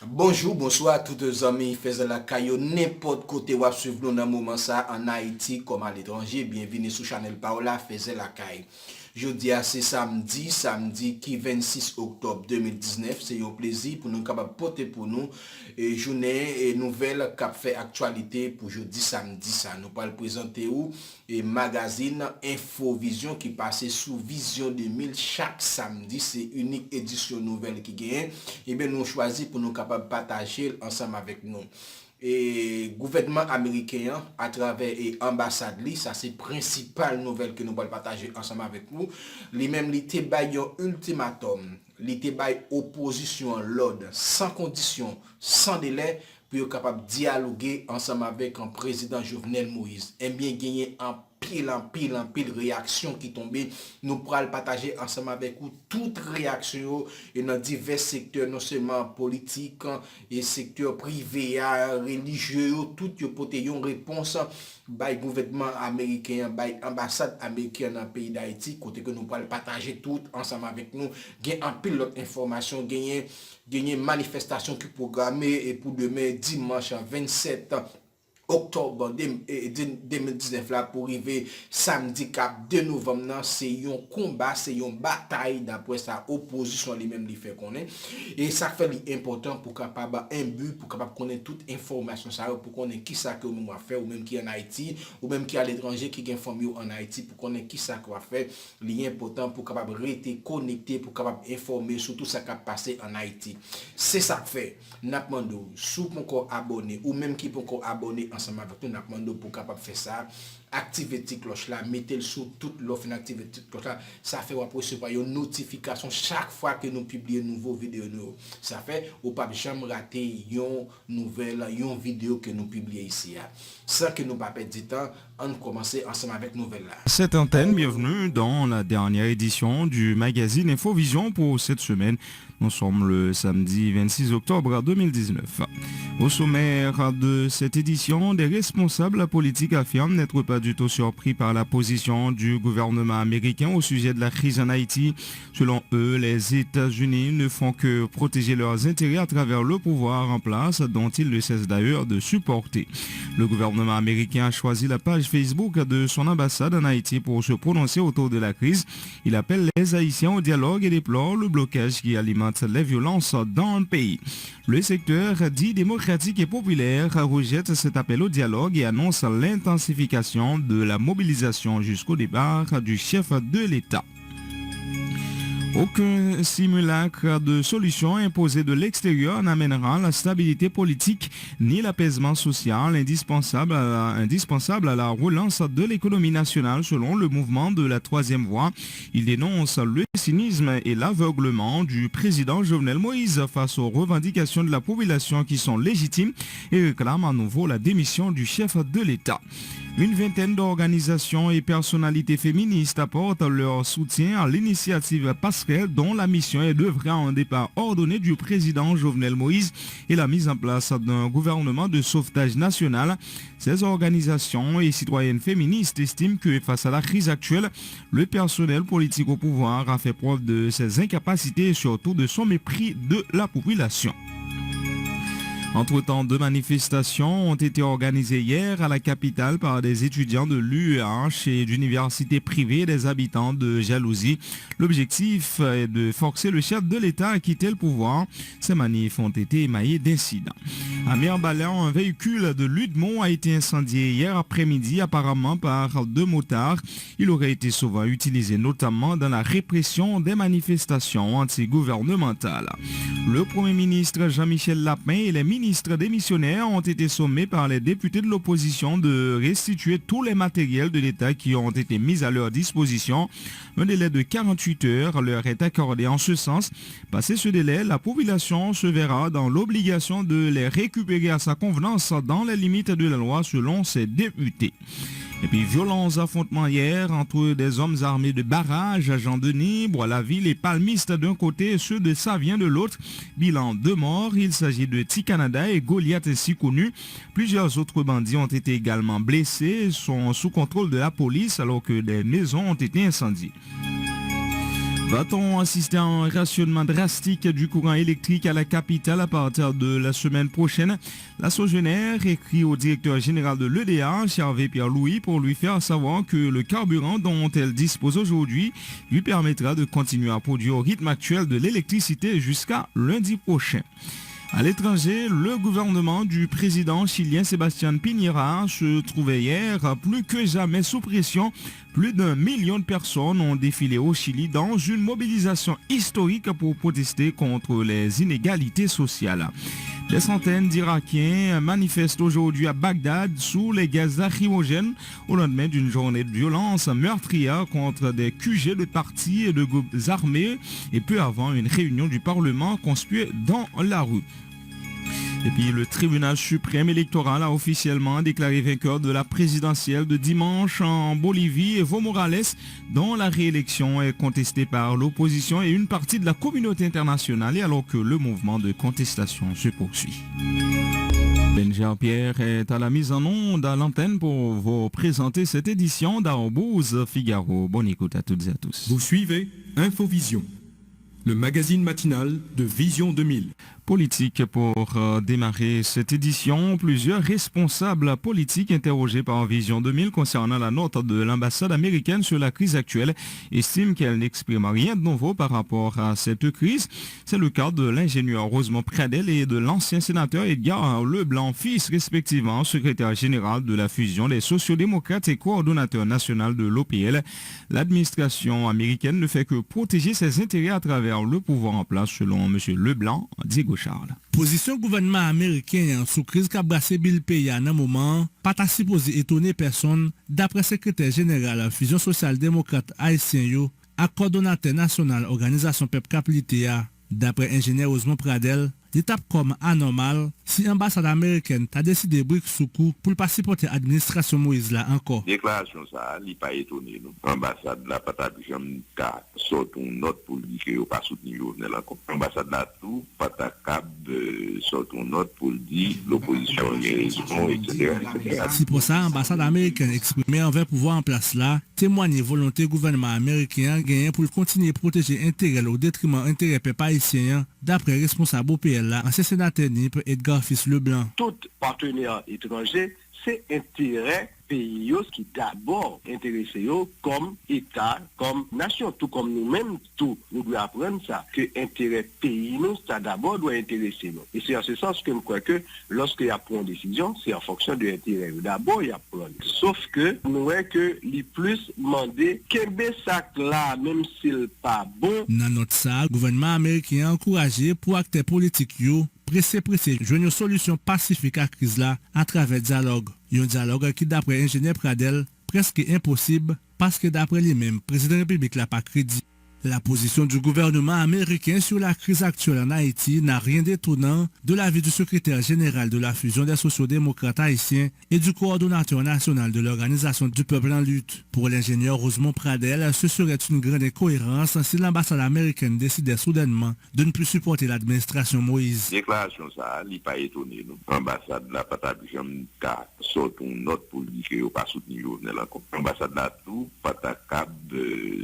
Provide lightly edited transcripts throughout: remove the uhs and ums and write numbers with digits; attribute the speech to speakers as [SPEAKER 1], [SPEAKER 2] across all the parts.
[SPEAKER 1] Bonjour, bonsoir tous les amis, faisant la caillou n'importe côté ou suivre nous dans moment ça en Haïti comme à l'étranger. Bienvenue sur Channel Paola, faisant la caille. Jeudi à c'est samedi qui 26 octobre 2019. C'est un plaisir pour nous capable porter pour nous et journée et nouvelle cap fait actualité pour jeudi samedi ça. Nous pas le présenter où et magazine Infovision qui passe sous Vision 2000 chaque samedi. C'est unique édition nouvelle qui gagne. Et bien nous choisi pour nous capable partager ensemble avec nous. Et gouvernement américain à travers l'ambassade, ça c'est principale nouvelle que nous allons partager ensemble avec nous. Lui-même, il était un ultimatum, il était opposition l'ordre, sans condition, sans délai, pour être capable de dialoguer ensemble avec un président Jovenel Moïse. Et bien gagner en pile réaction qui tombait. Nous pourrons partager ensemble avec vous toute réaction et dans divers secteurs, non seulement politiques et secteurs privés, religieux, tout une réponse by gouvernement américain, by ambassade américaine dans le pays d'Haïti, côté que nous pourrons partager tout ensemble avec nous. Gain en pile d'autres informations, gagner manifestation qui programmée et pour demain dimanche 27 octobre 2019 là pour arriver samedi 2 novembre c'est un combat, c'est une bataille d'après sa opposition lui-même lui fait connaître et ça fait l'important pour capable un but pour capable connaître toute information ça pour connaître qui ça que nous va faire ou même qui en Haïti ou même qui à l'étranger qui est informé en Haïti pour connaître qui ça qu'on va faire l'important pour capable rester connecté pour capable informer sur tout ça qui a passé en Haïti. C'est ça que fait n'a demandé sous encore abonné ou même qui peut encore abonner ensemble avec nous, nous demandons pour capable faire ça, activer la cloche là, mettez le sous toute l'offre, activer la cloche là, ça fait vous recevoir une notification chaque fois que nous publions une nouvelle vidéo. Ça fait ou pas jamais rater une nouvelle, une vidéo que nous publions ici. Sans que nous pas perdre du temps, on commence ensemble avec nouvelle là.
[SPEAKER 2] Cette antenne, bienvenue dans la dernière édition du magazine Infovision pour cette semaine. Nous sommes le samedi 26 octobre 2019. Au sommaire de cette édition, des responsables politiques affirment n'être pas du tout surpris par la position du gouvernement américain au sujet de la crise en Haïti. Selon eux, les États-Unis ne font que protéger leurs intérêts à travers le pouvoir en place, dont ils ne cessent d'ailleurs de supporter. Le gouvernement américain a choisi la page Facebook de son ambassade en Haïti pour se prononcer autour de la crise. Il appelle les Haïtiens au dialogue et déplore le blocage qui alimente les violences dans le pays. Le secteur dit démocratique et populaire rejette cet appel au dialogue et annonce l'intensification de la mobilisation jusqu'au départ du chef de l'État. Aucun simulacre de solution imposée de l'extérieur n'amènera la stabilité politique ni l'apaisement social indispensable à la relance de l'économie nationale selon le mouvement de la troisième voie. Il dénonce le cynisme et l'aveuglement du président Jovenel Moïse face aux revendications de la population qui sont légitimes et réclame à nouveau la démission du chef de l'État. Une vingtaine d'organisations et personnalités féministes apportent leur soutien à l'initiative Passerelle dont la mission est d'œuvrer à un départ ordonné du président Jovenel Moïse et la mise en place d'un gouvernement de sauvetage national. Ces organisations et citoyennes féministes estiment que face à la crise actuelle, le personnel politique au pouvoir a fait preuve de ses incapacités et surtout de son mépris de la population. Entre-temps, 2 manifestations ont été organisées hier à la capitale par des étudiants de l'UEH et d'universités privées et des habitants de Jalousie. L'objectif est de forcer le chef de l'État à quitter le pouvoir. Ces manifs ont été émaillés d'incidents. À Mirbalan, un véhicule de Ludmont a été incendié hier après-midi apparemment par 2 motards. Il aurait été souvent utilisé notamment dans la répression des manifestations antigouvernementales. Le Premier ministre Jean-Michel Lapin et les ministres démissionnaires ont été sommés par les députés de l'opposition de restituer tous les matériels de l'État qui ont été mis à leur disposition. Un délai de 48 heures leur est accordé en ce sens. Passé ce délai, la population se verra dans l'obligation de les récupérer à sa convenance dans les limites de la loi selon ses députés. Et puis, violents affrontements hier entre des hommes armés de barrages à Jean-Denis, Bois-la-Ville et Palmiste d'un côté et ceux de Savien de l'autre. Bilan 2 morts, il s'agit de T-Canada et Goliath ainsi connus. Plusieurs autres bandits ont été également blessés, sont sous contrôle de la police alors que des maisons ont été incendiées. Va-t-on assister à un rationnement drastique du courant électrique à la capitale à partir de la semaine prochaine? La Sogener écrit au directeur général de l'EDA, Hervé Pierre-Louis, pour lui faire savoir que le carburant dont elle dispose aujourd'hui lui permettra de continuer à produire au rythme actuel de l'électricité jusqu'à lundi prochain. À l'étranger, le gouvernement du président chilien Sébastien Piñera se trouvait hier plus que jamais sous pression. Plus d'1 million de personnes ont défilé au Chili dans une mobilisation historique pour protester contre les inégalités sociales. Des centaines d'Irakiens manifestent aujourd'hui à Bagdad sous les gaz lacrymogènes au lendemain d'une journée de violence meurtrière contre des QG de partis et de groupes armés et peu avant une réunion du Parlement conspuée dans la rue. Et puis le tribunal suprême électoral a officiellement déclaré vainqueur de la présidentielle de dimanche en Bolivie Evo Morales, dont la réélection est contestée par l'opposition et une partie de la communauté internationale, et alors que le mouvement de contestation se poursuit. Benjamin Pierre est à la mise en onde à l'antenne pour vous présenter cette édition d'Arbouz Figaro. Bonne écoute à toutes et à tous.
[SPEAKER 3] Vous suivez Infovision, le magazine matinal de Vision 2000.
[SPEAKER 2] Politique pour démarrer cette édition, plusieurs responsables politiques interrogés par Vision 2000 concernant la note de l'ambassade américaine sur la crise actuelle estiment qu'elle n'exprime rien de nouveau par rapport à cette crise. C'est le cas de l'ingénieur Rosemont Pradel et de l'ancien sénateur Edgar Leblanc, fils respectivement secrétaire général de la fusion des sociodémocrates et coordonnateur national de l'OPL. L'administration américaine ne fait que protéger ses intérêts à travers le pouvoir en place, selon M. Leblanc. Diego Charles.
[SPEAKER 4] Position gouvernement américain sous crise qu'a brassé Bill Pays à un moment, pas ta supposé étonner personne, d'après secrétaire général fusion social-démocrate haïtien à coordonnateur national organisation Pep Caplitea, d'après ingénieur Rosemont Pradel, l'étape comme anormal si l'ambassade américaine a décidé de briques sous coup pour ne pas supporter l'administration Moïse là encore.
[SPEAKER 5] Déclaration ça, il n'est pas étonné. L'ambassade là, pas ta sort une note pour dire qu'il n'a pas soutenu l'ambassade là, tout, pas ta sort une note pour dire l'opposition a raison, etc.
[SPEAKER 4] Si pour ça, l'ambassade américaine exprimée envers pouvoir en place là, témoigner volonté gouvernement américain gagné pour continuer à protéger intérêt au détriment intérêt peuple haïtien, d'après responsable OPL là, ancien sénateur NIP Edgar Fils Leblanc.
[SPEAKER 6] Tout partenaire étranger, c'est intérêt pays qui d'abord intéressé comme État, comme nation, tout comme nous-mêmes, tout. Nous devons apprendre ça, que intérêt pays nous, ça d'abord doit intéresser nous. Et c'est en ce sens que je crois que lorsqu'il y a pris une décision, c'est en fonction de l'intérêt. D'abord, il y a pris. Sauf que nous voyons que les plus demandé qu'un sac là, même s'il pas bon.
[SPEAKER 4] Dans notre ça, le gouvernement américain a encouragé pour acteurs politiques pressé, jouer une solution pacifique à la crise là à travers le dialogue. Un dialogue qui, d'après ingénieur Pradel, presque impossible parce que d'après lui-même, président de la République n'a pas crédit. La position du gouvernement américain sur la crise actuelle en Haïti n'a rien d'étonnant de l'avis du secrétaire général de la fusion des sociodémocrates haïtiens et du coordonnateur national de l'organisation du peuple en lutte. Pour l'ingénieur Rosemont Pradel, ce serait une grande incohérence si l'ambassade américaine décidait soudainement de ne plus supporter l'administration Moïse.
[SPEAKER 5] Déclaration ça, il n'est pas étonné. L'ambassade là, pas ta sort une note pour dire qu'il n'a pas soutenu l'ambassade là, tout, pas ta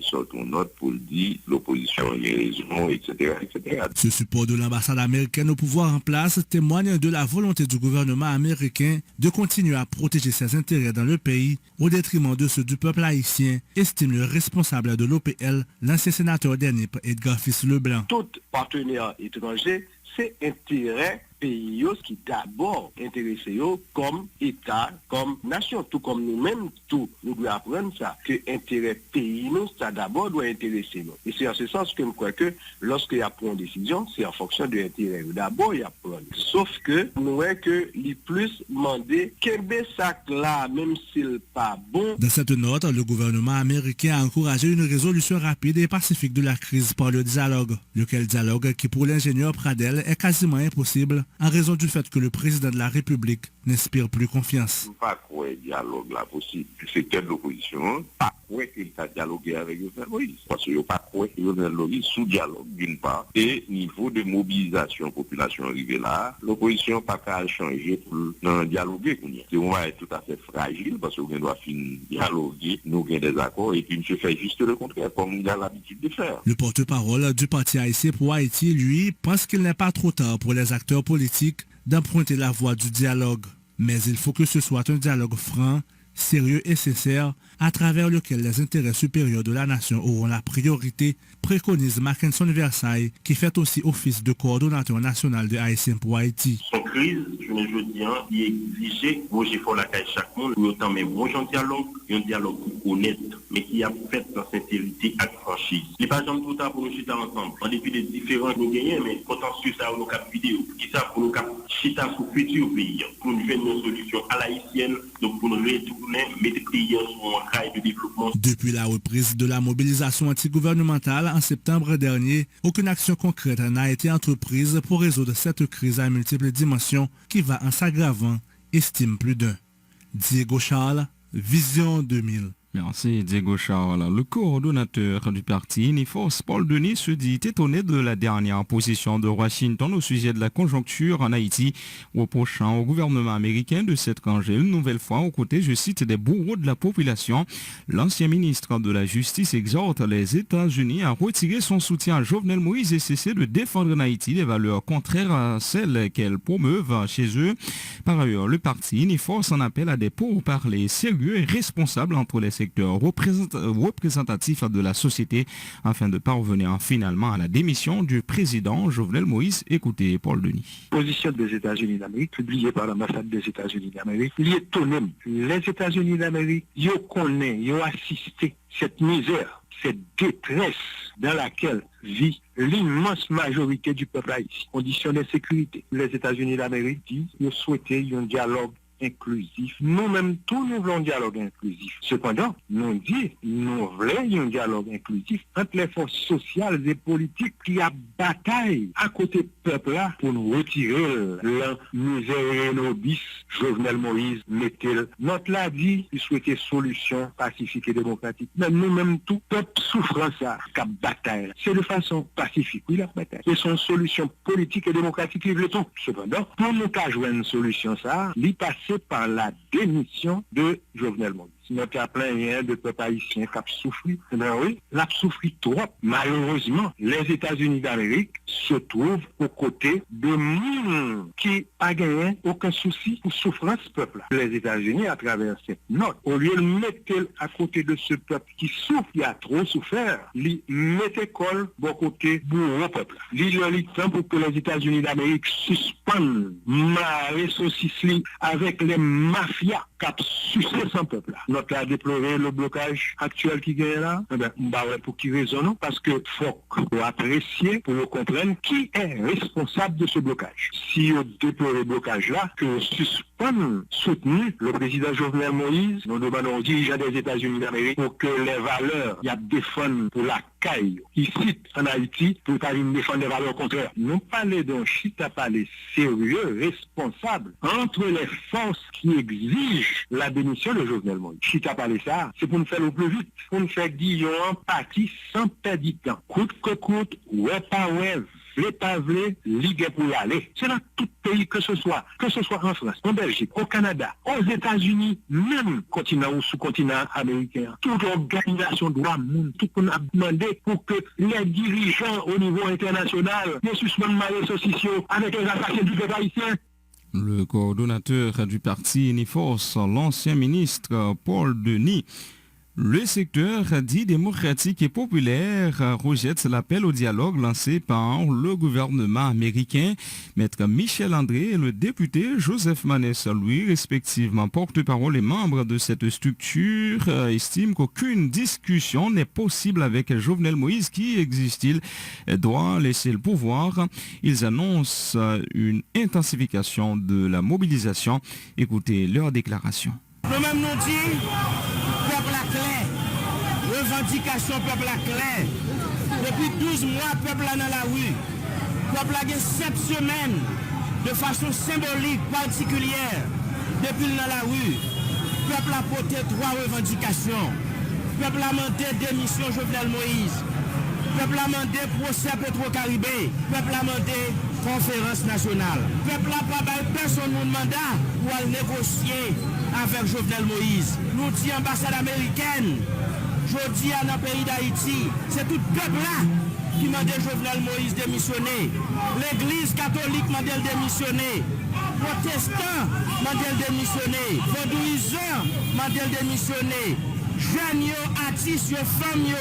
[SPEAKER 5] sort une note pour dire l'opposition a raison, etc., etc.
[SPEAKER 4] Ce support de l'ambassade américaine au pouvoir en place témoigne de la volonté du gouvernement américain de continuer à protéger ses intérêts dans le pays au détriment de ceux du peuple haïtien, estime le responsable de l'OPL, l'ancien sénateur d'ENIP, Edgar Fils Leblanc.
[SPEAKER 6] Tout partenaire étranger, c'est intérêt pays qui d'abord intéressé comme État, comme nation, tout comme nous-mêmes, tout. Nous devons apprendre ça, que intérêt pays nous, ça d'abord doit intéresser nous. Et c'est en ce sens que je crois que lorsqu'il y a pris une décision, c'est en fonction de l'intérêt. D'abord, il y a pris. Sauf que nous voyons que les plus demandé qu'un sac là, même s'il pas bon.
[SPEAKER 4] Dans cette note, le gouvernement américain a encouragé une résolution rapide et pacifique de la crise par le dialogue. Lequel dialogue qui pour l'ingénieur Pradel est quasiment impossible en raison du fait que le président de la République n'inspire plus confiance.
[SPEAKER 5] Pas quoi dialogue là possible. Le secteur de l'opposition, pas quoi qu'il a dialogué avec Jovenel Moïse. Parce que pas quoi que Jovenel Moïse sous dialogue d'une part. Et niveau de mobilisation population arrivée là, l'opposition pas qu'à changer pour dialoguer. On va être tout à fait fragile parce qu'on doit finir dialoguer, nous avons des accords et puis M. fait juste le contraire comme il a l'habitude de faire.
[SPEAKER 4] Le porte-parole du parti haïtien pour Haïti, lui, pense qu'il n'est pas trop tard pour les acteurs politiques d'emprunter la voie du dialogue. Mais il faut que ce soit un dialogue franc, sérieux et sincère, à travers lequel les intérêts supérieurs de la nation auront la priorité, préconise Mackinson Versailles, qui fait aussi office de coordonnateur national de Haïtiens pour Haïti.
[SPEAKER 7] Son crise, je ne dis pas, il exige, moi j'ai fait la caille chaque monde, pour autant même bon un dialogue honnête, mais qui a fait dans sincérité et franchise. Il n'est pas jamais tout temps pour nous chiter ensemble, en dépit des différences nous gagnons, mais contentieux ça nous cap vidéo, qui ça pour nous cap chiter sur le futur pays, pour nous faire une solution à l'haïtienne, donc pour nous retourner, mettre le pays sur un rail de développement.
[SPEAKER 4] Depuis la reprise de la mobilisation antigouvernementale en septembre dernier, aucune action concrète n'a été entreprise pour résoudre cette crise à multiples dimensions qui va en s'aggravant, estime plus d'un. Diego Charles, Vision 2000.
[SPEAKER 2] Merci Diego Charles. Le coordonnateur du parti Uniforce, Paul Denis, se dit étonné de la dernière position de Washington au sujet de la conjoncture en Haïti, reprochant au gouvernement américain de s'être rangé une nouvelle fois aux côtés, je cite, des bourreaux de la population. L'ancien ministre de la Justice exhorte les États-Unis à retirer son soutien à Jovenel Moïse et cesser de défendre en Haïti des valeurs contraires à celles qu'elles promeuvent chez eux. Par ailleurs, le parti Uniforce en appelle à des pourparlers sérieux et responsables entre les secteurs représentatifs de la société afin de parvenir finalement à la démission du président Jovenel Moïse. Écoutez Paul Denis.
[SPEAKER 6] Position des États-Unis d'Amérique, publiée par l'ambassade des États-Unis d'Amérique, il est étonnant. Les États-Unis d'Amérique, ils connaissent, ils ont assisté cette misère, cette détresse dans laquelle vit l'immense majorité du peuple haïtien. Conditions de sécurité. Les États-Unis d'Amérique disent qu'ils souhaitaient un dialogue inclusif. Nous-mêmes, tous nous voulons un dialogue inclusif. Cependant, nous disons, nous voulons un dialogue inclusif entre les forces sociales et politiques qui a bataille à côté du peuple-là pour nous retirer la misère et nos bis. Jovenel Moïse, mettez-le. Notre l'a dit, il souhaitait solution pacifique et démocratique. Mais nous-mêmes, tout peuple souffrant ça, qui a bataille. C'est de façon pacifique, oui, la bataille. C'est son solution politique et démocratique qui veut tout. Cependant, pour nous qu'à jouer une solution ça, il passe par la démission de Jovenel Moïse. Notre plein de peuple haïtien qui a souffert. Eh bien oui, l'a souffert trop. Malheureusement, les États-Unis d'Amérique se trouvent aux côtés de monde qui n'a gagné aucun souci pour souffrance ce peuple. Les États-Unis, à travers cette note, au lieu de mettre à côté de ce peuple qui souffre, qui a trop souffert, ils mettent col bon côté bourreau peuple. Ils ont le temps pour que les États-Unis d'Amérique suspendent marée saucisse avec les mafias qui ont sucé son peuple. Notre a déploré le blocage actuel qui gagne là. Eh bien, pour qui raison? Parce que faut apprécier pour comprendre qui est responsable de ce blocage. Si on déplore le blocage là, que suspend soutenu le président Jovenel Moïse, nous demandons aux dirigeants des États-Unis d'Amérique pour que les valeurs y a défendent pour la caille ici en Haïti pour pas défendre des valeurs contraires. Nous parlons d'un chita parler sérieux, responsable entre les forces qui exigent la démission de Jovenel Moïse. Chita parler ça, c'est pour nous faire le plus vite, pour nous faire Guillaume en partie sans perdre du temps. Coûte que coûte, ouais pas ouais, les pavés, ligue pour y aller. C'est dans tout pays que ce soit en France, en Belgique, au Canada, aux États-Unis, même continent ou sous-continent américain. Toute organisation de droit monde, tout qu'on a demandé pour que les dirigeants au niveau international ne suspendent pas les sociaux avec les assassins du peuple haïtien.
[SPEAKER 2] Le coordonnateur du parti Uniforce, l'ancien ministre Paul Denis. Le secteur dit démocratique et populaire rejette l'appel au dialogue lancé par le gouvernement américain. Maître Michel André et le député Joseph Manès, lui, respectivement porte-parole et membre de cette structure, estiment qu'aucune discussion n'est possible avec Jovenel Moïse qui, existe-t-il, doit laisser le pouvoir. Ils annoncent une intensification de la mobilisation. Écoutez leur déclaration.
[SPEAKER 8] Nous-mêmes nous disons, peuple à clair, revendication peuple à clair. Depuis 12 mois, peuple est dans la rue. Peuple a 7 semaines de façon symbolique, particulière, depuis dans la rue, le peuple a porté 3 revendications. Le peuple a demandé démission Jovenel Moïse. Le peuple a demandé procès Petro-Caribé. Le peuple a demandé conférence nationale. Le peuple n'a pas donné personne de mandat pour aller négocier avec Jovenel Moïse. Nous disons ambassade américaine. Je dis à notre pays d'Haïti, c'est tout le peuple là qui m'a dit Jovenel Moïse démissionner. L'église catholique m'a dit démissionner. Protestants m'a dit démissionner. Vaudouisants m'a dit démissionner. Jeunes, artistes, femmes,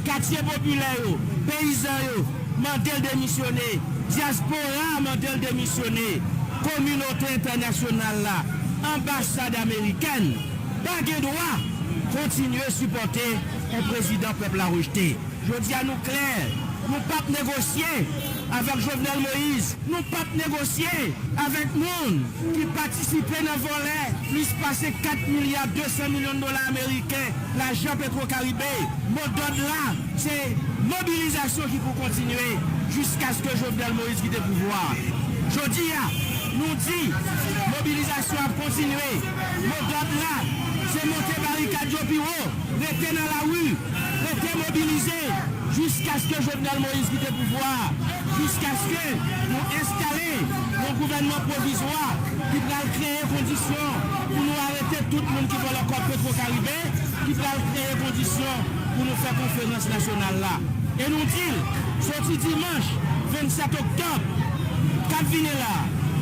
[SPEAKER 8] quartier populaire, paysans m'a dit démissionner. Diaspora m'a dit démissionner. Communauté internationale là, ambassade américaine, pas de droit. Continuer à supporter un président peuple à rejeter. Je dis à nous clair, nous ne pouvons pas négocier avec Jovenel Moïse, nous ne pouvons pas négocier avec nous qui participaient dans le volet, plus passer 4 milliards 200 millions de dollars américains, l'argent Petro-Caribé. Mon donne là, c'est mobilisation qui peut continuer jusqu'à ce que Jovenel Moïse quitte le pouvoir. Je dis à nous dit, mobilisation a continué. Mon donne là, c'est monter barricade au bureau, rester dans la rue, rester mobilisé jusqu'à ce que Jovenel Moïse quitte le pouvoir, jusqu'à ce que nous installions un gouvernement provisoire qui va créer des conditions pour nous arrêter tout le monde qui veut le corps Petro-Caribé, qui va créer des conditions pour nous faire conférence nationale là. Et nous dit, sorti dimanche 27 octobre, 4 vignes là,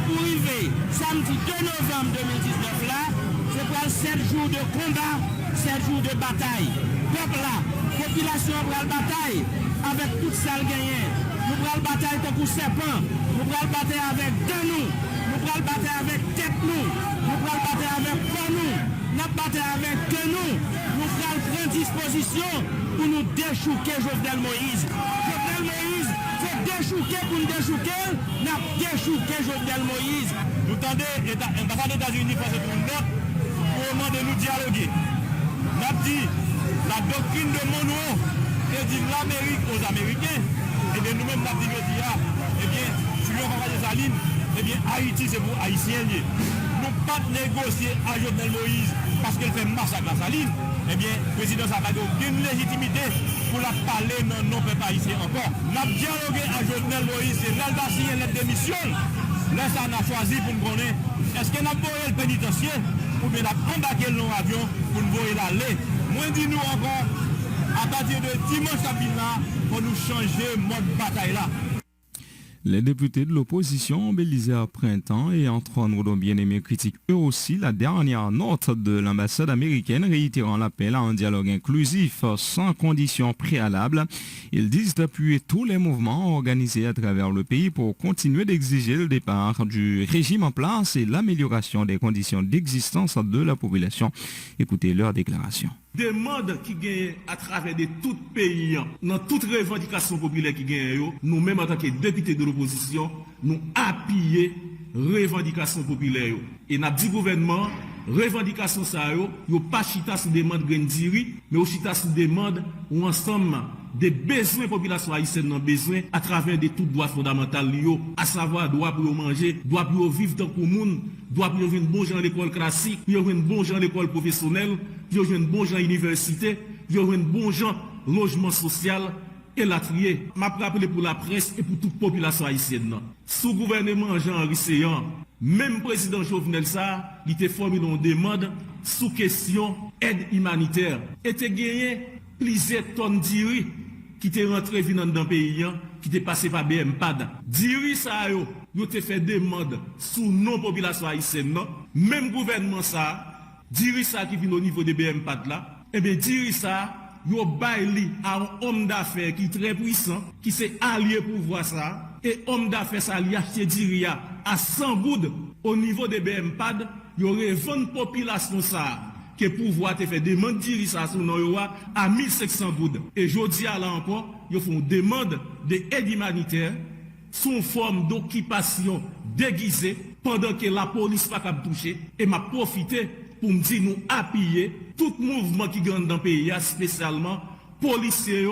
[SPEAKER 8] pour arriver samedi 2 novembre 2019 là, c'est pour 7 jours de combat, 7 jours de bataille. Peuple là, population prend la bataille avec tout ça le gagné. Nous prenons la bataille tant que serpent, nous prenons la bataille avec deux nous prenons la bataille avec tête nous prenons la bataille avec corps nous bataille avec que nous prenons prendre disposition pour nous déchouquer Jovenel Moïse. Jovenel Moïse, c'est déchouquer pour nous déchouquer, nous déchouquer Jovenel Moïse.
[SPEAKER 9] Nous tendez, l'ambassade des États-Unis pour une note pour demander de nous dialoguer. Nous avons dit la doctrine de Monroe et dit l'Amérique aux Américains. Et bien nous-mêmes, nous avons dit, eh bien, sur le de Saline, eh bien, Haïti, c'est pour Haïtiens. Nous ne pas négocier à Jovenel Moïse parce qu'elle fait massacre à Saline. Eh bien, le président Sabado a aucune légitimité pour la parler non peuple haïtien encore. Nous avons dialogué à Jovenel Moïse, c'est là qu'il a signé la démission. Là, ça on a choisi pour nous connaître. Est-ce qu'on a voyé le pénitencier ou bien on a embarqué le avion pour nous voir l'aller? Moi, dis-nous encore, à partir de dimanche à là, pour nous changer le mode bataille là.
[SPEAKER 2] Les députés de l'opposition ont mobilisé à printemps et entre nos bien-aimés critiquent eux aussi la dernière note de l'ambassade américaine réitérant l'appel à un dialogue inclusif sans conditions préalables. Ils disent appuyer tous les mouvements organisés à travers le pays pour continuer d'exiger le départ du régime en place et l'amélioration des conditions d'existence de la population. Écoutez leur déclaration.
[SPEAKER 10] Demande qui gagne à travers de tout pays, dans toute revendication populaire qui gagne, nous-mêmes en tant que députés de l'opposition, nous appuyons revendication populaire. Et nous dit gouvernement, revendication ça, yo pas chita sous demande Grandiri, mais aussi chita sous demande ou ensemble des besoins population haïtienne ont besoin à travers de tout droit fondamental lié, à savoir droit pour manger, droit pour vivre dans le monde, droit pour vivre bon gens à l'école classique, pour vivre bon gens à l'école professionnelle, pour vivre bon gens à l'université, pour vivre bon gens logement social et la trier. M'a rappelé pour la presse et pour toute population haïtienne. Sous gouvernement Jean-Henri Séan, même président Jovenel Sarr, il était formulé une demande sous question aide humanitaire. Et était gagné plusieurs tonnes d'iri qui étaient rentrés dans le pays, qui étaient passés par BMPAD. D'iri ça, yo te fait demande sous non-population haïtienne, même gouvernement ça, d'iri ça qui vient au niveau de BMPAD là, et bien d'iri ça, yo baili à un homme d'affaires qui est très puissant, qui s'est allié pour voir ça, et homme d'affaires ça lui a acheté d'iri à 100 goudes au niveau de BMPAD, yo revend population ça, que pouvoir te faire demande d'iri ça sous non à 1500 goudes. Et jodi à là encore, ils font demande d'aide humanitaire sous forme d'occupation déguisée pendant que la police pas capable toucher. Et m'a profité pour me dire nous appuyer tout mouvement qui gagne dans le pays, spécialement policiers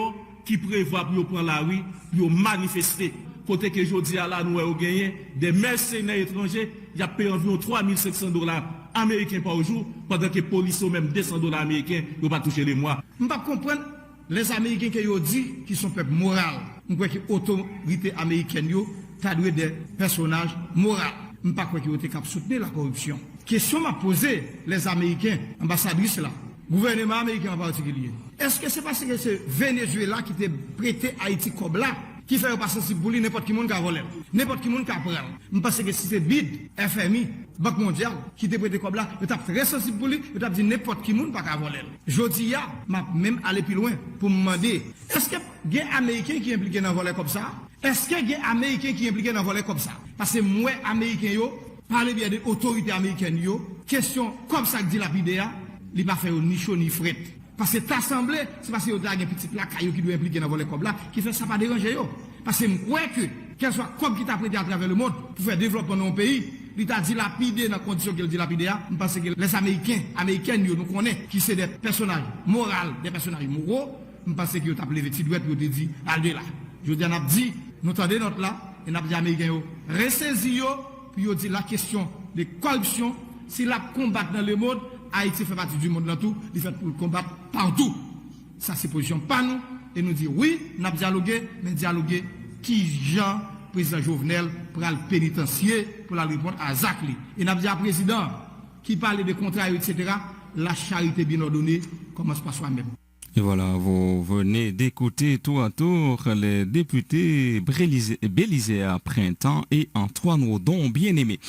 [SPEAKER 10] qui prévoient pour prendre la rue, pour manifester côté que je dis à la nous avons gagné des mercenaires étrangers, il a payé environ $3,500 américains par jour, pendant que les policiers même $200 américains ne pas toucher les mois.
[SPEAKER 11] Je ne comprends pas les Américains qui ont dit qu'ils sont peuple moral. Je crois que l'autorité américaine a des personnages moraux. Je ne crois pas qu'ils ont soutenir la corruption. Question m'a posé les Américains, ambassadrices là, gouvernement américain en particulier. Est-ce que c'est parce que c'est Venezuela qui t'a prêté Haïti comme là, qui fait passer si pour lui n'importe qui monde qui a volé, n'importe qui monde qui a pris. Je pense que si c'est BID, FMI, Banque mondiale qui t'a prêté comme là, il t'a très sensible pour lui, il t'a dit n'importe qui monde pas qu'à voler. Je dis m'a même aller plus loin pour me demander, est-ce que il y a des Américains qui sont impliqués dans voler comme ça? Est-ce qu'il y a des Américains qui sont impliqués dans voler comme ça? Parce que moi Américains yo parler bien des autorités américaines yo, question comme ça que dit la PDA, il pas fait ni chaud ni fret. Parce que t'assemblée, c'est parce que y a une petite plaque qui doit impliquer dans voler comme là, qui fait ça pas déranger yo. Parce que moi que quel soit comme qui t'a prêté à travers le monde pour faire développement dans un pays, il t'a dilapidé dans les conditions qu'il dilapidé, parce que les Américaines nous connaissent qui sont des personnages moraux, des personnages moraux, je pense que vous avez levé pour te dire allez là. Je dis on a dit nous tendez notre là et n'a dit américain ressaisi puis on dit la question de corruption si la combattre dans le monde Haïti fait partie du monde dans tout, il fait pour le combattre partout. Ça c'est position pas nous et nous dit oui, n'a dialogué mais dialoguer qui Jean président Jovenel pour le pénitencier pour la répondre à Zakli. Et n'a dit à président qui parle de contrats etc. La charité bien ordonnée commence par soi-même.
[SPEAKER 2] Et voilà, vous venez d'écouter tour à tour les députés Bélisée à Printemps et Antoine Rodon, bien aimés.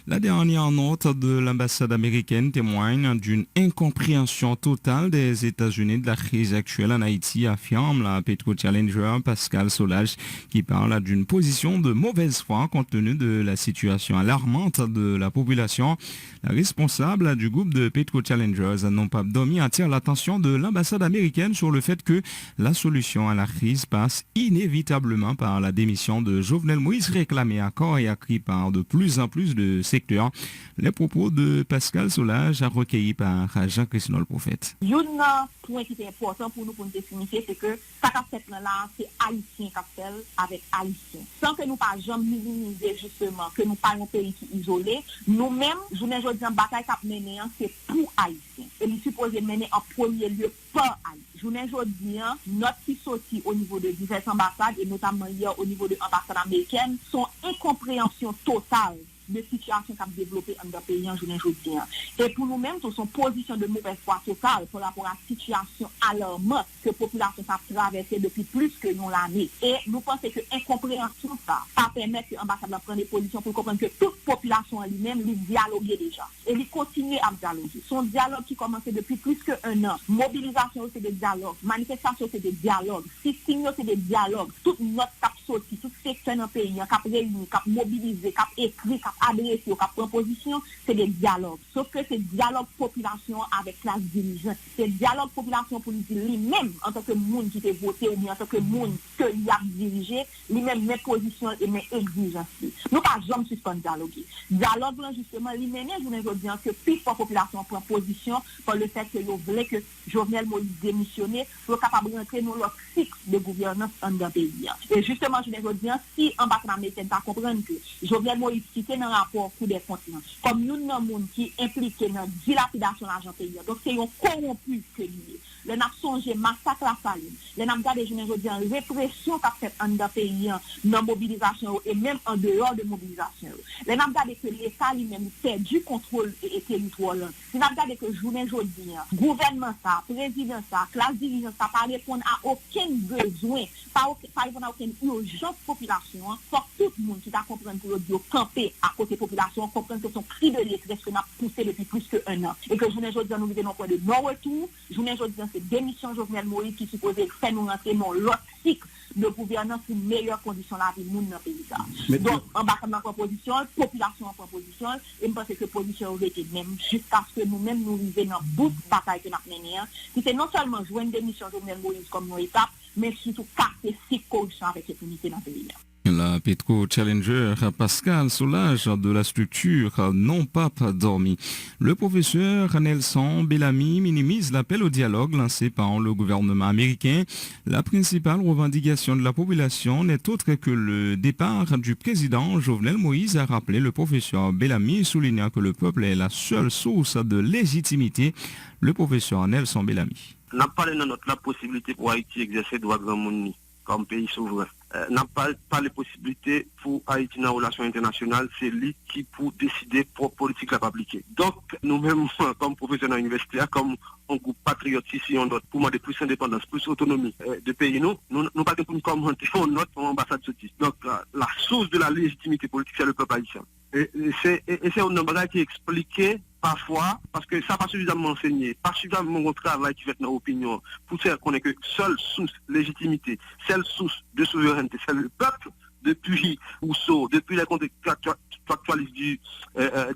[SPEAKER 2] La dernière note de l'ambassade américaine témoigne d'une incompréhension totale des États-Unis de la crise actuelle en Haïti, affirme la Petro-Challenger Pascal Solage, qui parle d'une position de mauvaise foi compte tenu de la situation alarmante de la population. La responsable du groupe de Petro-Challengers, non pas Domi, attire l'attention de l'ambassade américaine sur le fait que la solution à la crise passe inévitablement par la démission de Jovenel Moïse, réclamée à corps et à cri par de plus en plus de secteurs. Les propos de Pascal Solage, recueillis par Jean-Christophe le Prophète.
[SPEAKER 12] Un point qui est important pour nous définir, c'est que ça qu'a fait là, c'est haïtien qu'a fait avec haïtien. Sans que nous pas jamais minimiser justement que nous pas un pays qui est isolé, nous-mêmes, journée aujourd'hui en bataille qu'a mené, c'est pour haïtien. Et nous supposons mener en premier lieu par haïtien. Journée aujourd'hui, notre qui sortit au niveau de diverses ambassades, et notamment hier au niveau de l'ambassade américaine, sont incompréhension totale de situation qui a développé dans le pays en journée aujourd'hui. Et pour nous-mêmes, ce sont positions de mauvaise foi totale par rapport à la situation alarmante que la population a traversée depuis plus que l'année. Et nous pensons que l'incompréhension ça va permettre que l'ambassade prenne des positions pour comprendre que toute population elle-même lui dialoguer déjà. Et lui continuer à dialoguer. Son dialogue qui commençait depuis plus qu'un an. Mobilisation, c'est des dialogues. Manifestation, c'est des dialogues. Système, c'est des dialogues. Toute notre cap sorti, tout secteur dans le pays, cap réuni, cap mobilisé, cap écrit, cap adressé, cap proposition, c'est des dialogues. Sauf que c'est dialogue population avec classe dirigeante. C'est dialogue population pour lui-même, en tant que monde qui était voté, ou bien en tant que monde qu'il a dirigé, lui-même mes positions et mes exigences. Nous pas jamais suspendre dialoguer. Dialogue là justement, lui-même, je vous dis que plus la population prend position pour le fait que vous voulez que Jovenel Moïse démissionne, pour capable de rentrer dans leur cycle de gouvernance dans le pays. Et justement, je vous dis, si l'ambassade américaine va comprendre que Jovenel Moïse quitté dans le rapport pour des continents, comme nous, nous sommes qui impliqués dans la dilapidation de l'argent pays, donc c'est un corrompu que lié. Les n'a songé massacre à Saline, les n'a regardé, je veux dire, répression qu'a fait dans le pays, dans mobilisation et même en dehors de mobilisation. Les n'a regardé que l'État lui-même fait du contrôle et territoire. Les n'a regardé que journée aujourd'hui, gouvernement ça, président ça, classe dirigeante ça, pas répondre à aucun besoin, pas répondre à aucune urgence population, pour tout le monde qui t'a compris pour le camper à côté population, comprendre que son cri de détresse qu'on a poussé depuis plus qu'un an. Et que journée aujourd'hui, nous vivons un point de non-retour. Journée aujourd'hui, c'est démission Jovenel Moïse qui supposait faire nous rentrer dans l'autre cycle de gouvernance pour meilleures conditions la vie de monde dans le pays. Donc, embarquement en proposition, population en proposition, et je pense que la position aurait été même jusqu'à ce que nous-mêmes nous vivions dans bout de bataille que nous avons menée, qui c'est non seulement jouer une démission Jovenel Moïse comme nos étapes, mais surtout casser ces corruptions avec l'unité dans le pays.
[SPEAKER 2] La Petro Challenger Pascal Solage de la structure Non pas dormi. Le professeur Nelson Bellamy minimise l'appel au dialogue lancé par le gouvernement américain. La principale revendication de la population n'est autre que le départ du président Jovenel Moïse, a rappelé le professeur Bellamy, soulignant que le peuple est la seule source de légitimité. Le professeur Nelson Bellamy.
[SPEAKER 6] On n'a pas la possibilité pour Haïti d'exercer droit grand monde comme pays souverain. N'a pas les possibilités pour Haïti dans les relations internationales, c'est lui qui pour décider pour politique à appliquer. Donc nous-mêmes, comme professionnels universitaires, comme un groupe patriote ici, on doit pour demander plus d'indépendance, plus d'autonomie de pays. Nous pas pour commenter notre ambassade de donc la source de la légitimité politique, c'est le peuple haïtien. Et c'est un bagage qui est expliqué parfois, parce que ça n'a pas suffisamment enseigné, pas suffisamment de travail qui fait dans l'opinion, pour faire qu'on ait que seule source de légitimité, seule source de souveraineté, c'est le peuple, depuis Rousseau, depuis les contractualistes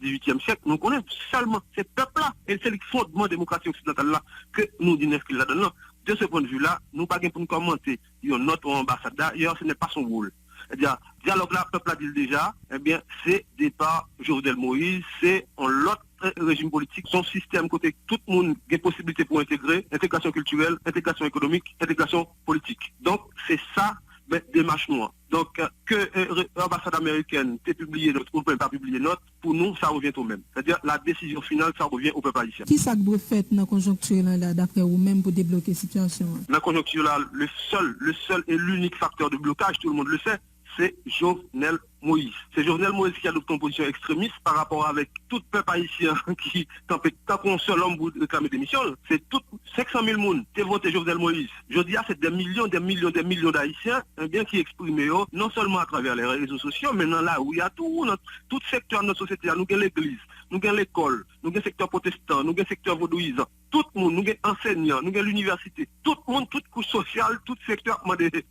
[SPEAKER 6] du XVIIIe siècle, nous connaissons seulement ce peuple-là, et c'est le fondement démocratique occidental-là que nous disons qu'il là-dedans. De ce point de vue-là, nous pas pour nous commenter, notre ambassade, d'ailleurs, ce n'est pas son rôle. C'est-à-dire, dialogue là, le peuple a dit déjà, eh bien, c'est départ Jovenel Moïse, c'est en l'autre régime politique, son système côté tout le monde a possibilité pour intégrer, intégration culturelle, intégration économique, intégration politique. Donc, c'est ça, démarche noire. Donc, que l'ambassade américaine t'ait publié notre ou pas publié notre, pour nous, ça revient au même. C'est-à-dire, la décision finale, ça revient au peuple haïtien.
[SPEAKER 13] Qui ça doit faire dans la conjoncture là, d'après vous-même, pour débloquer la situation?
[SPEAKER 6] Dans la conjoncture là, le seul et l'unique facteur de blocage, tout le monde le sait, c'est Jovenel Moïse. C'est Jovenel Moïse qui adopte une position extrémiste par rapport avec tout peuple haïtien qui, tant qu'on seul homme pour réclamer des missions, c'est tout 500 000 personnes qui voté Jovenel Moïse. Je dis, c'est des millions d'Haïtiens bien qui expriment non seulement à travers les réseaux sociaux, mais dans là où il y a tout secteur de notre société. Nous avons l'église, nous avons l'école, nous avons le secteur protestant, nous avons le secteur vaudouisant. Tout le monde, nous avons enseignants, nous avons l'université. Tout le monde, toute couche sociale, tout secteur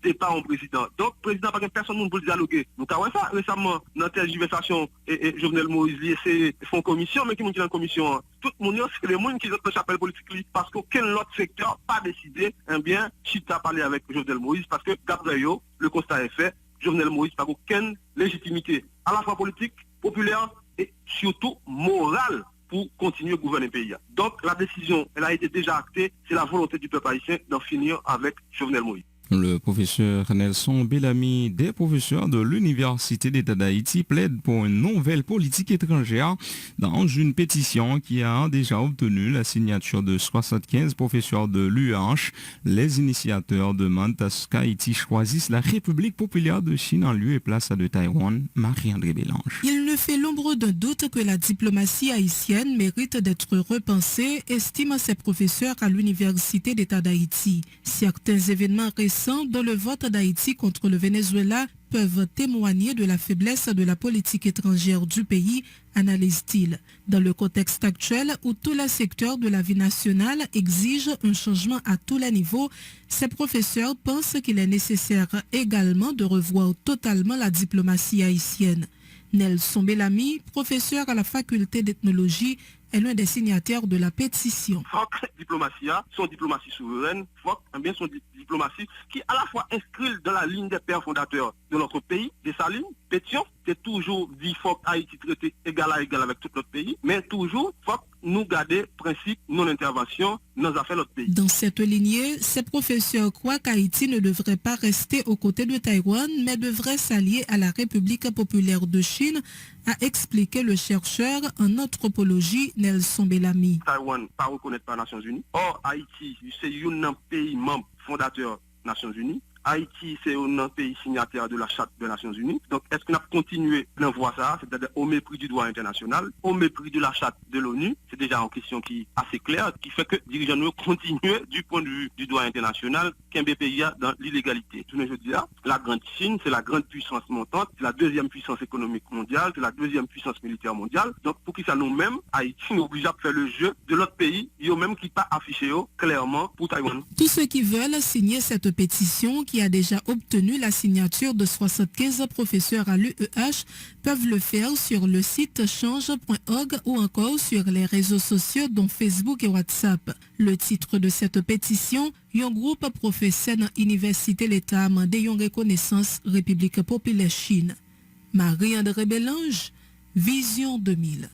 [SPEAKER 6] des parents président. Donc, président, pas personne pour dialoguer. Nous avons ça récemment dans la tergiversation et Jovenel Moïse, c'est font commission, mais qui montent dans la commission. Tout le monde, c'est les gens qui ont le chapelle politique parce qu'aucun autre secteur n'a pas décidé, bien, Chita parler avec Jovenel Moïse parce que, d'après eux, le constat est fait, Jovenel Moïse n'a aucune légitimité, à la fois politique, populaire et surtout morale pour continuer à gouverner le pays. Donc la décision, elle a été déjà actée, c'est la volonté du peuple haïtien d'en finir avec Jovenel Moïse.
[SPEAKER 2] Le professeur Nelson Bellamy, des professeurs de l'Université d'État d'Haïti, plaide pour une nouvelle politique étrangère dans une pétition qui a déjà obtenu la signature de 75 professeurs de l'UH. Les initiateurs demandent à ce qu'Haïti choisisse la République populaire de Chine en lieu et place de Taïwan. Marie-André Bélange.
[SPEAKER 13] Il ne fait l'ombre d'un doute que la diplomatie haïtienne mérite d'être repensée, estiment ces professeurs à l'Université d'État d'Haïti. Certains événements récents dans le vote d'Haïti contre le Venezuela peuvent témoigner de la faiblesse de la politique étrangère du pays, analyse-t-il. Dans le contexte actuel où tous les secteurs de la vie nationale exigent un changement à tous les niveaux, ces professeurs pensent qu'il est nécessaire également de revoir totalement la diplomatie haïtienne. Nelson Bellamy, professeur à la faculté d'ethnologie, est l'un des signataires de la pétition.
[SPEAKER 6] Faut que la diplomatie, son diplomatie souveraine, faut bien son diplomatie qui à la fois inscrit dans la ligne des pères fondateurs de notre pays, de sa ligne, pétition, c'est toujours dit faut que Haïti traité égal à égal avec tout notre pays, mais toujours faut que nous garder principe non-intervention dans les affaires de notre pays.
[SPEAKER 13] Dans cette lignée, ces professeurs croient qu'Haïti ne devrait pas rester aux côtés de Taïwan, mais devrait s'allier à la République populaire de Chine, a expliqué le chercheur en anthropologie Nelson Bellamy.
[SPEAKER 6] Taïwan pas reconnaître par les Nations Unies. Or, Haïti, c'est un pays membre fondateur des Nations Unies. Haïti, c'est un pays signataire de la Charte des Nations Unies. Donc, est-ce qu'on a continué à voir ça, c'est-à-dire au mépris du droit international, au mépris de la Charte de l'ONU? C'est déjà une question qui est assez claire, qui fait que les dirigeants nous continuent du point de vue du droit international qu'un pays a dans l'illégalité. Je veux dire, la grande Chine, c'est la grande puissance montante, c'est la deuxième puissance économique mondiale, c'est la deuxième puissance militaire mondiale. Donc, pour qui ça nous-mêmes, Haïti nous oblige à faire le jeu de l'autre pays, eux-mêmes qui pas affiché clairement pour Taïwan.
[SPEAKER 13] Tous ceux qui veulent signer cette pétition, qui a déjà obtenu la signature de 75 professeurs à l'UEH, peuvent le faire sur le site change.org ou encore sur les réseaux sociaux dont Facebook et WhatsApp. Le titre de cette pétition: un groupe professeur dans l'université l'État a demandé une reconnaissance République populaire Chine. Marie-André Bélange, Vision 2000.